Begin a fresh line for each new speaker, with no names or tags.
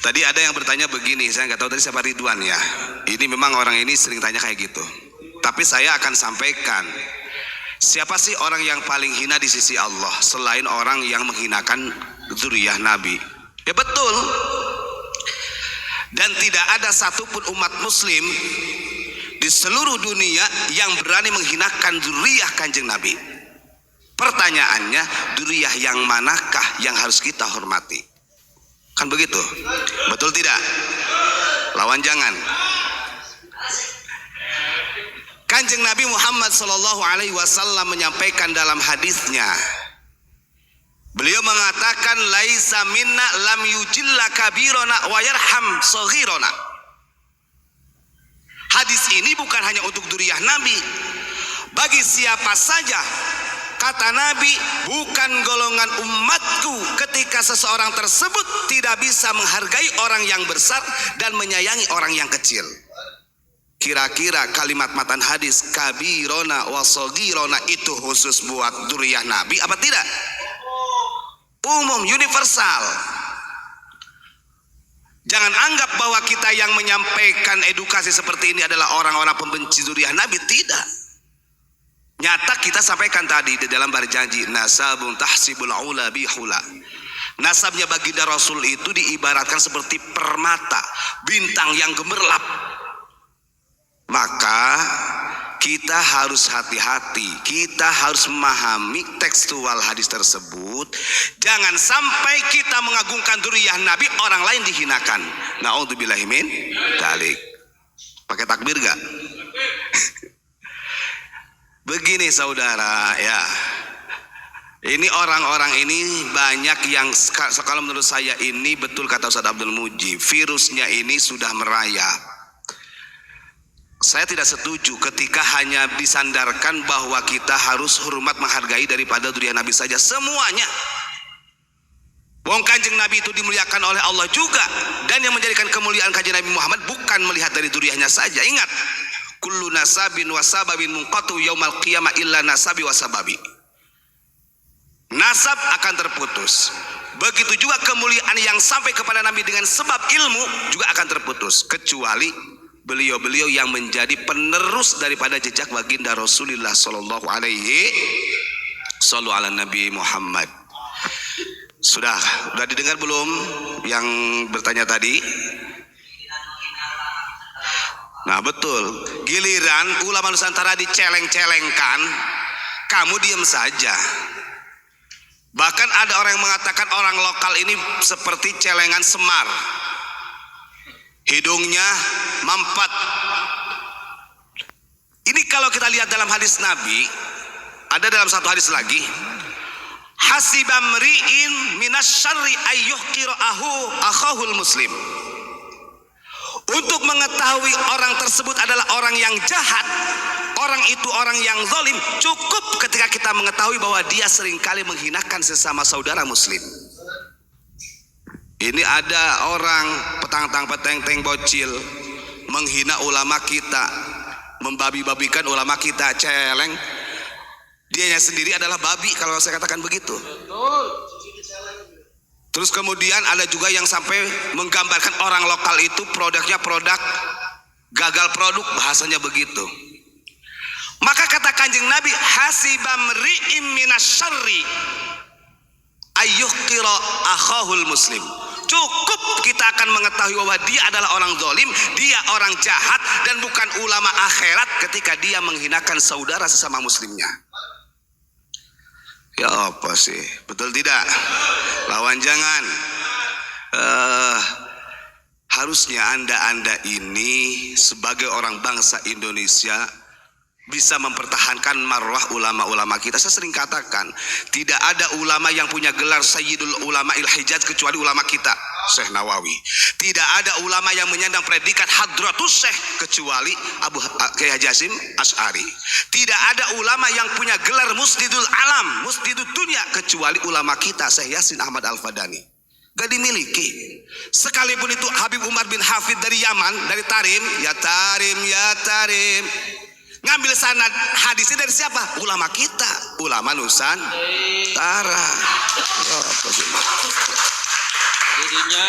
Tadi ada yang bertanya begini, saya nggak tahu tadi siapa, Ridwan ya. Ini memang orang ini sering tanya kayak gitu. Tapi saya akan sampaikan, siapa sih orang yang paling hina di sisi Allah selain orang yang menghinakan dzurriyyah Nabi? Ya betul. Dan tidak ada satupun umat muslim di seluruh dunia yang berani menghinakan dzurriyyah Kanjeng Nabi. Pertanyaannya, dzurriyyah yang manakah yang harus kita hormati? Kan begitu? Betul tidak? Lawan jangan. Kanjeng Nabi Muhammad SAW menyampaikan dalam hadisnya, beliau mengatakan, laisa minna lam yujilla kabirona wa yarham saghirona. Hadis ini bukan hanya untuk dzurriyyah Nabi. Bagi siapa saja, kata Nabi, bukan golongan umatku ketika seseorang tersebut tidak bisa menghargai orang yang besar dan menyayangi orang yang kecil. Kira-kira kalimat matan hadis kabirona wa saghirona itu khusus buat dzurriyyah Nabi apa tidak? Umum, universal. Jangan anggap bahwa kita yang menyampaikan edukasi seperti ini adalah orang-orang pembenci dzurriyyah Nabi. Tidak. Nyata kita sampaikan tadi di dalam berjanji, nasabun tahsibul ula bihula. Nasabnya baginda Rasul itu diibaratkan seperti permata, bintang yang gemerlap. Maka kita harus hati-hati, kita harus memahami tekstual hadis tersebut. Jangan sampai kita mengagungkan dzurriyyah Nabi, orang lain dihinakan. Na'udzubillahi min dzalik. Pakai takbir gak? Begini saudara ya, ini orang-orang ini banyak yang, kalau menurut saya ini betul kata Ustaz Abdul Muji, virusnya ini sudah merayap. Saya tidak setuju ketika hanya disandarkan bahwa kita harus hormat menghargai daripada dzurriyyah Nabi saja semuanya. Wong Kanjeng Nabi itu dimuliakan oleh Allah juga, dan yang menjadikan kemuliaan Kanjeng Nabi Muhammad bukan melihat dari dzurriyyahnya saja. Ingat, kullu nasabin wa sababin munqatu yaumal qiyamah illa nasabi wa sababi. Nasab akan terputus. Begitu juga kemuliaan yang sampai kepada Nabi dengan sebab ilmu juga akan terputus, kecuali beliau-beliau yang menjadi penerus daripada jejak baginda Rasulullah sallallahu alaihi sallu ala Nabi Muhammad. Sudah didengar belum yang bertanya tadi? Nah betul, giliran ulama Nusantara diceleng-celengkan, kamu diam saja. Bahkan ada orang yang mengatakan orang lokal ini seperti celengan Semar, hidungnya mampat. Ini kalau kita lihat dalam hadis Nabi, ada dalam satu hadis lagi, hasibamri'in minasyarri ayyuhqira'ahu akhahul muslim. Untuk mengetahui orang tersebut adalah orang yang jahat, orang itu orang yang zalim, cukup ketika kita mengetahui bahwa dia seringkali menghinakan sesama saudara muslim. Ini ada orang petang-tang peteng-teng bocil menghina ulama kita, membabi-babikan ulama kita, celeng. Dianya sendiri adalah babi kalau saya katakan begitu. Terus kemudian ada juga yang sampai menggambarkan orang lokal itu produknya produk gagal produk, bahasanya begitu. Maka kata Kanjeng Nabi, hasibamri'im minasyarri ayyuhqira akhahul muslim. Cukup kita akan mengetahui bahwa dia adalah orang zalim, dia orang jahat, dan bukan ulama akhirat ketika dia menghinakan saudara sesama muslimnya. Ya apa sih, betul tidak? Lawan jangan. Harusnya anda ini sebagai orang bangsa Indonesia bisa mempertahankan marwah ulama-ulama kita. Saya sering katakan, tidak ada ulama yang punya gelar Sayyidul Ulama Il-Hijaz kecuali ulama kita, Syekh Nawawi. Tidak ada ulama yang menyandang predikat Hadratus Syekh kecuali Kiai Haji Hasyim Asy'ari. Tidak ada ulama yang punya gelar Musnidul Alam, Musnidud Dunya kecuali ulama kita, Syekh Yasin Ahmad Al-Fadani. Gak dimiliki. Sekalipun itu Habib Umar bin Hafid dari Yaman, dari Tarim, ya Tarim, ya Tarim. Ngambil sanad hadisnya dari siapa? Ulama kita, ulama Nusantara.
Jadinya